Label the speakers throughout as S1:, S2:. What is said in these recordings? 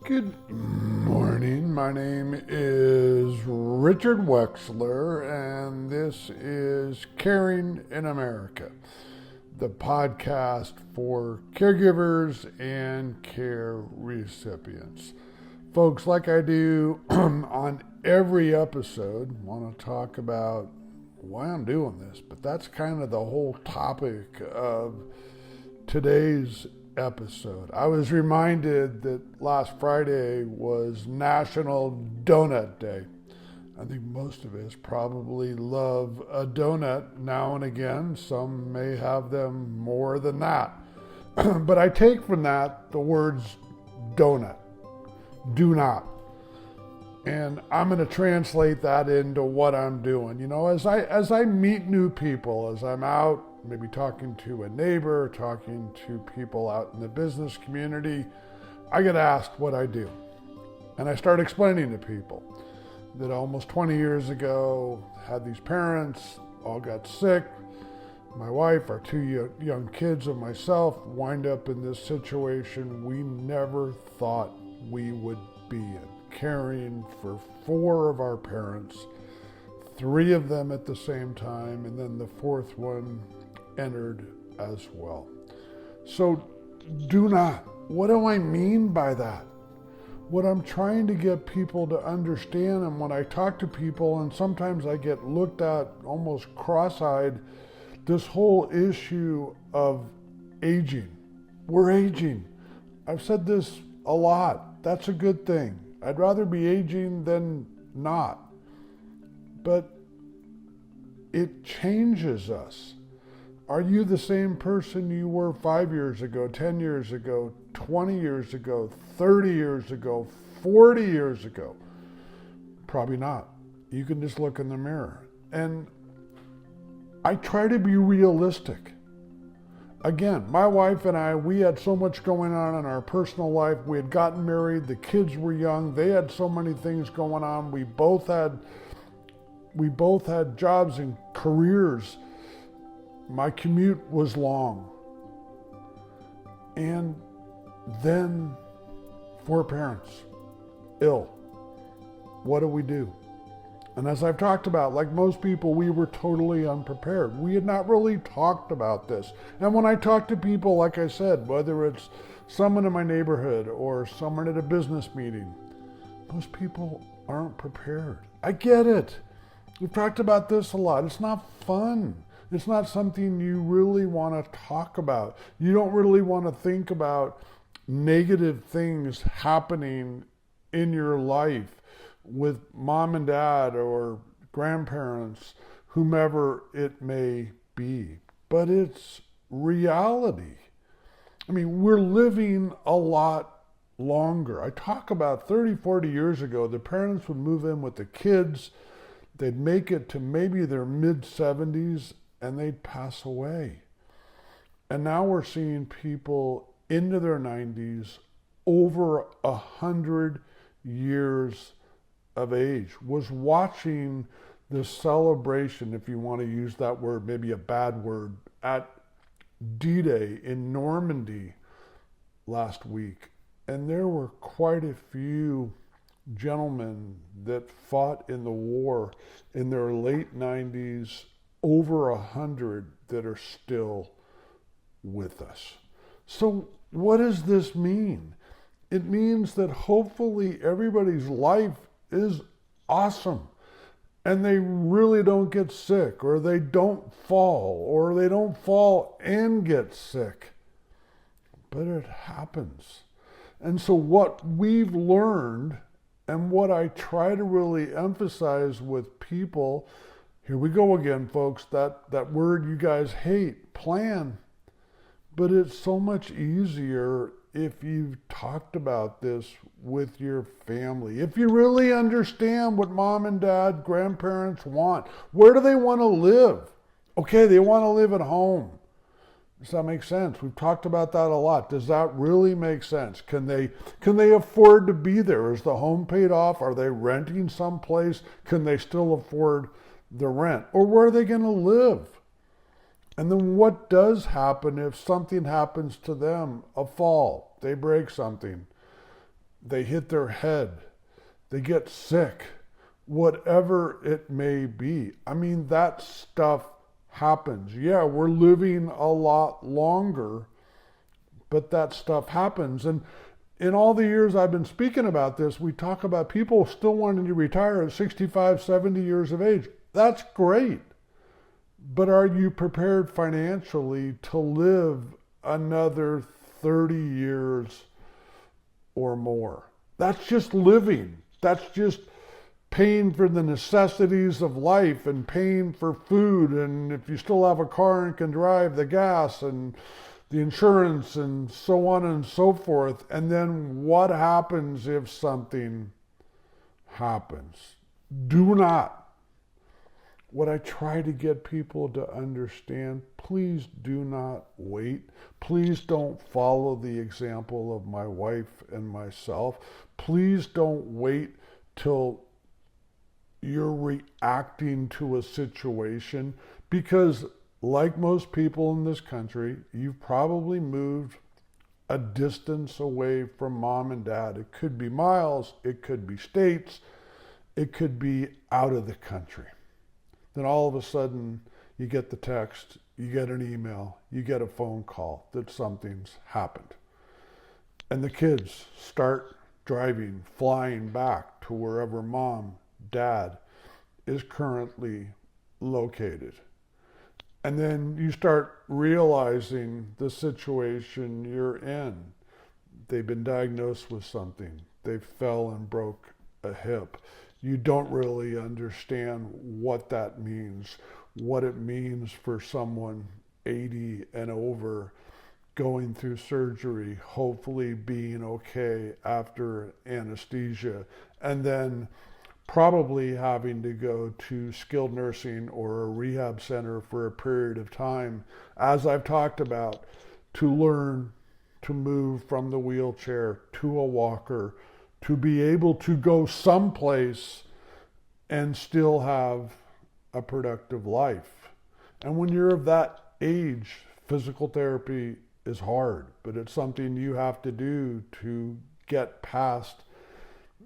S1: Good morning. My name is Richard Wexler, and this is Caring in America, the podcast for caregivers and care recipients. Folks, like I do on every episode, want to talk about why I'm doing this, but that's kind of the whole topic of today's episode. I was reminded that last Friday was National Donut Day. I think most of us probably love a donut now and again. Some may have them more than that. But I take from that the words donut, do not. And I'm going to translate that into what I'm doing. You know, as I meet new people, as I'm out maybe talking to a neighbor, talking to people out in the business community, I get asked what I do. And I start explaining to people that almost 20 years ago, had these parents, all got sick. My wife, our two young kids, and myself wind up in this situation we never thought we would be in, caring for 4 of our parents, 3 of them at the same time, and then the 4th one entered as well. So do not. What do I mean by that? What I'm trying to get people to understand, and when I talk to people, and sometimes I get looked at almost cross-eyed, this whole issue of aging. We're aging. I've said this a lot. That's a good thing. I'd rather be aging than not. But it changes us. Are you the same person you were 5 years ago, 10 years ago, 20 years ago, 30 years ago, 40 years ago? Probably not. You can just look in the mirror. And I try to be realistic. Again, my wife and I, we had so much going on in our personal life. We had gotten married. The kids were young. They had so many things going on. We both had jobs and careers. My commute was long. And then 4 parents ill. What do? And as I've talked about, like most people, we were totally unprepared. We had not really talked about this. And when I talk to people, like I said, whether it's someone in my neighborhood or someone at a business meeting, most people aren't prepared. I get it. We've talked about this a lot. It's not fun. It's not something you really want to talk about. You don't really want to think about negative things happening in your life with mom and dad or grandparents, whomever it may be. But it's reality. I mean, we're living a lot longer. I talk about 30, 40 years ago, the parents would move in with the kids. They'd make it to maybe their mid-70s and they'd pass away. And now we're seeing people into their 90s, over 100 years of age. Was watching the celebration, if you want to use that word, maybe a bad word, at D-Day in Normandy last week. And there were quite a few gentlemen that fought in the war in their late 90s, over 100 that are still with us. So what does this mean? It means that hopefully everybody's life is awesome and they really don't get sick, or they don't fall and get sick. But it happens. And so what we've learned, and what I try to really emphasize with people, here we go again, folks, that word you guys hate, plan. But it's so much easier if you've talked about this with your family. If you really understand what mom and dad, grandparents want. Where do they want to live? Okay, they want to live at home. Does that make sense? We've talked about that a lot. Does that really make sense? Can they afford to be there? Is the home paid off? Are they renting someplace? Can they still afford the rent? Or where are they going to live? And then what does happen if something happens to them? A fall, they break something. they hit their head, they get sick, whatever it may be. I mean, that stuff happens. Yeah, we're living a lot longer, but that stuff happens. And in all the years I've been speaking about this, we talk about people still wanting to retire at 65, 70 years of age. That's great. But are you prepared financially to live another 30 years or more? That's just living. That's just paying for the necessities of life and paying for food. And if you still have a car and can drive, the gas and the insurance and so on and so forth. And then what happens if something happens? Do not. What I try to get people to understand, please do not wait. Please don't follow the example of my wife and myself. Please don't wait till you're reacting to a situation, because like most people in this country, you've probably moved a distance away from mom and dad. It could be miles, it could be states, it could be out of the country. Then all of a sudden you get the text, you get an email, you get a phone call that something's happened. And the kids start driving, flying back to wherever mom, dad is currently located. And then you start realizing the situation you're in. They've been diagnosed with something. They fell and broke a hip. You don't really understand what that means, what it means for someone 80 and over going through surgery, hopefully being okay after anesthesia, and then probably having to go to skilled nursing or a rehab center for a period of time, as I've talked about, to learn to move from the wheelchair to a walker, to be able to go someplace and still have a productive life. And when you're of that age, physical therapy is hard, but it's something you have to do to get past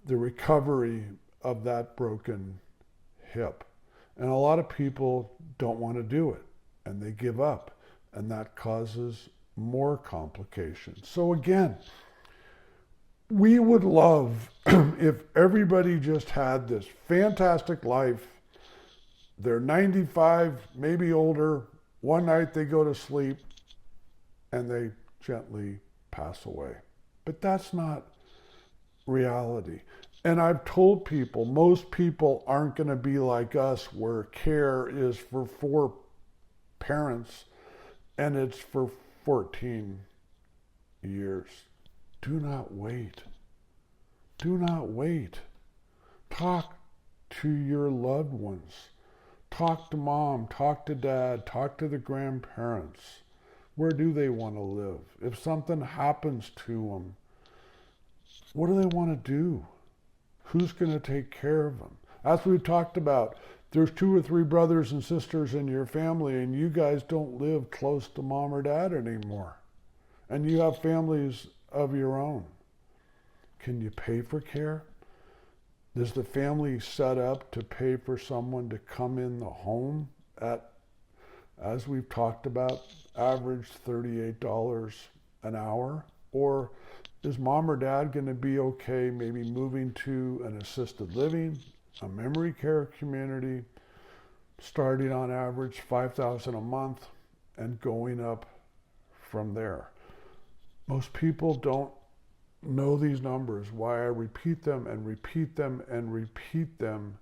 S1: the recovery of that broken hip. And a lot of people don't want to do it, and they give up, and that causes more complications. So again, we would love if everybody just had this fantastic life. They're 95, maybe older. One night they go to sleep and they gently pass away. But that's not reality. And I've told people, most people aren't going to be like us, where care is for 4 parents and it's for 14 years. Do not wait. Do not wait. Talk to your loved ones. Talk to mom, talk to dad, talk to the grandparents. Where do they want to live? If something happens to them, what do they want to do? Who's going to take care of them? As we've talked about, there's 2 or 3 brothers and sisters in your family, and you guys don't live close to mom or dad anymore. And you have families of your own. Can you pay for care? Is the family set up to pay for someone to come in the home at, as we've talked about, average $38 an hour? Or is mom or dad going to be okay maybe moving to an assisted living, a memory care community, starting on average $5,000 a month and going up from there? Most people don't know these numbers, why I repeat them and repeat them and repeat them,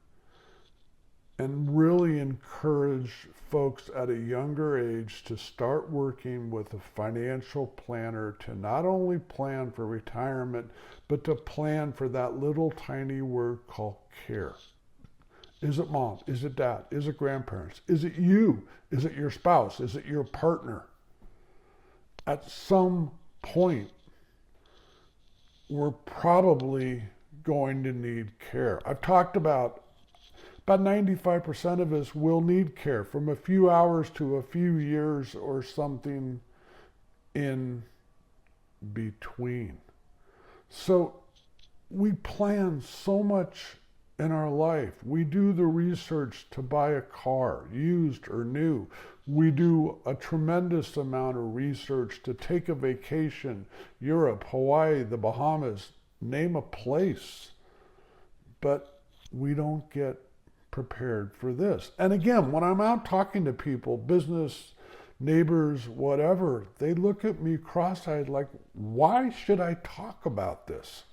S1: and really encourage folks at a younger age to start working with a financial planner to not only plan for retirement, but to plan for that little tiny word called care. Is it mom? Is it dad? Is it grandparents? Is it you? Is it your spouse? Is it your partner? At some point, we're probably going to need care. I've talked about 95% of us will need care, from a few hours to a few years or something in between. So we plan so much in our life. We do the research to buy a car, used or new. We do a tremendous amount of research to take a vacation, Europe, Hawaii, the Bahamas, name a place. But we don't get prepared for this. And again, when I'm out talking to people, business, neighbors, whatever, they look at me cross-eyed like, why should I talk about this?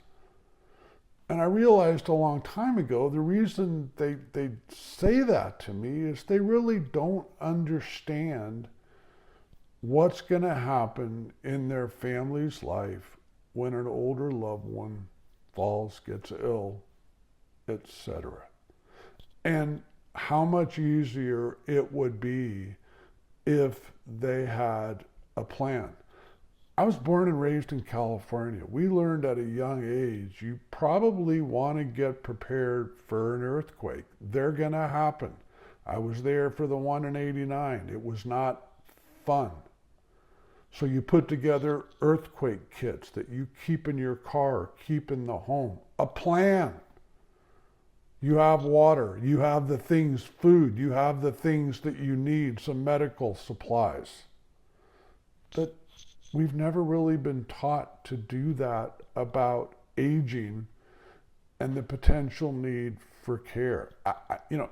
S1: And I realized a long time ago, the reason they say that to me is they really don't understand what's going to happen in their family's life when an older loved one falls, gets ill, etc. And how much easier it would be if they had a plan. I was born and raised in California. We learned at a young age, you probably want to get prepared for an earthquake. They're going to happen. I was there for the one in '89. It was not fun. So you put together earthquake kits that you keep in your car, keep in the home. A plan. You have water, you have the things, food, you have the things that you need, some medical supplies. But we've never really been taught to do that about aging and the potential need for care. Do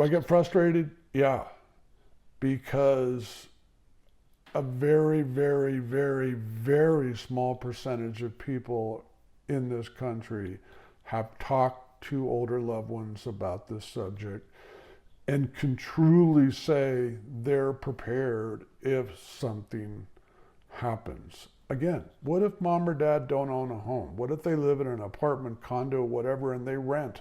S1: I get frustrated? Yeah, because a very, very, very, very small percentage of people in this country have talked to older loved ones about this subject and can truly say they're prepared if something happens. Again, what if mom or dad don't own a home? What if they live in an apartment, condo, whatever, and they rent?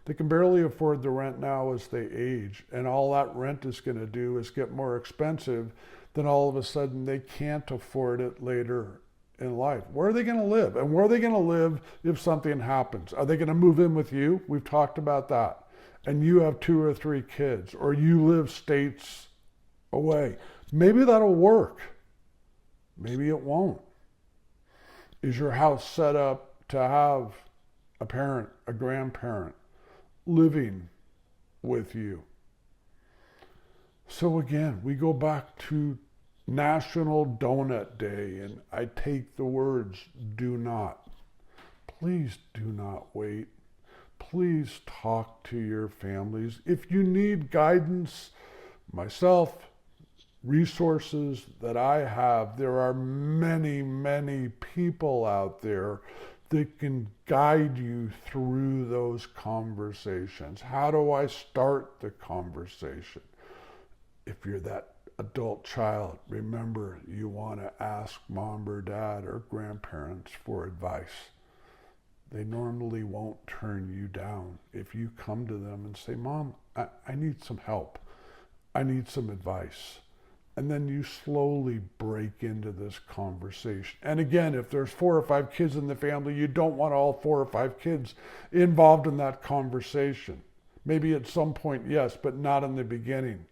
S1: They can barely afford the rent now as they age, and all that rent is going to do is get more expensive. Then all of a sudden they can't afford it later in life. Where are they going to live? And where are they going to live if something happens? Are they going to move in with you? We've talked about that. And you have 2 or 3 kids, or you live states away. Maybe that'll work. Maybe it won't. Is your house set up to have a parent, a grandparent living with you? So again, we go back to National Donut Day, and I take the words, do not. Please do not wait. Please talk to your families. If you need guidance, myself, resources that I have, there are many, many people out there that can guide you through those conversations. How do I start the conversation? If you're that adult child, remember you want to ask mom or dad or grandparents for advice. They normally won't turn you down if you come to them and say, Mom, I need some help. I need some advice. And then you slowly break into this conversation. And again, if there's 4 or 5 kids in the family, you don't want all 4 or 5 kids involved in that conversation. Maybe at some point, yes, but not in the beginning.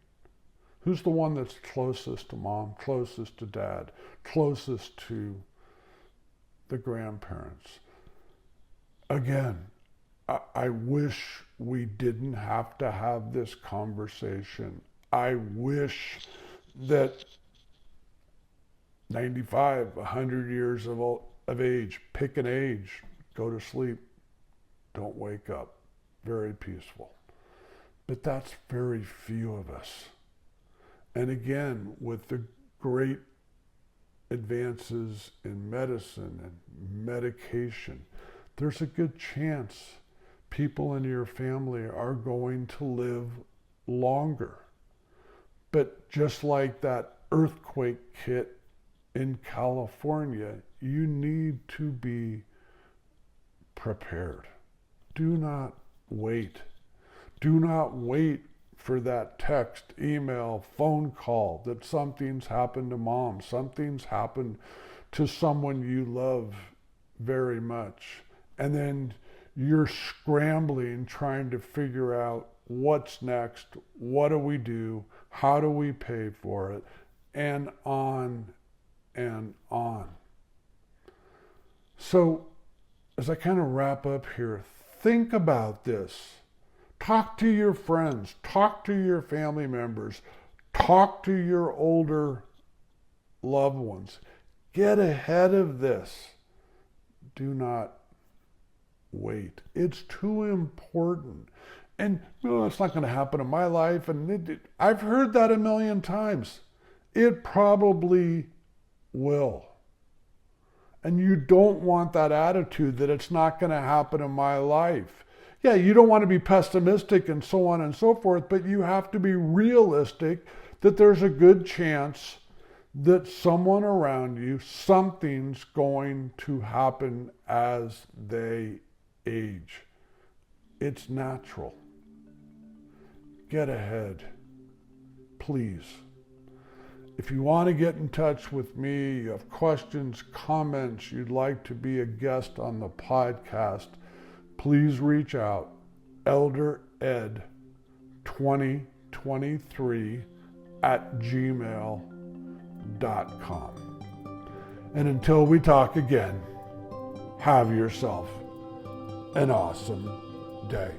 S1: Who's the one that's closest to mom, closest to dad, closest to the grandparents? Again, I wish we didn't have to have this conversation. I wish that 95, 100 years of age, pick an age, go to sleep, don't wake up, very peaceful. But that's very few of us. And again, with the great advances in medicine and medication, there's a good chance people in your family are going to live longer. But just like that earthquake kit in California, you need to be prepared. Do not wait. Do not wait for that text, email, phone call that something's happened to mom, something's happened to someone you love very much. And then you're scrambling, trying to figure out what's next, what do we do, how do we pay for it, and on and on. So as I kind of wrap up here, think about this. Talk to your friends, talk to your family members, talk to your older loved ones. Get ahead of this. Do not wait. It's too important. And it's not going to happen in my life. And I've heard that a million times. It probably will. And you don't want that attitude that it's not going to happen in my life. Yeah, you don't want to be pessimistic and so on and so forth, but you have to be realistic that there's a good chance that someone around you, something's going to happen as they age. It's natural. Get ahead, please. If you want to get in touch with me, you have questions, comments, you'd like to be a guest on the podcast, please reach out. eldered2023@gmail.com. And until we talk again, have yourself an awesome day.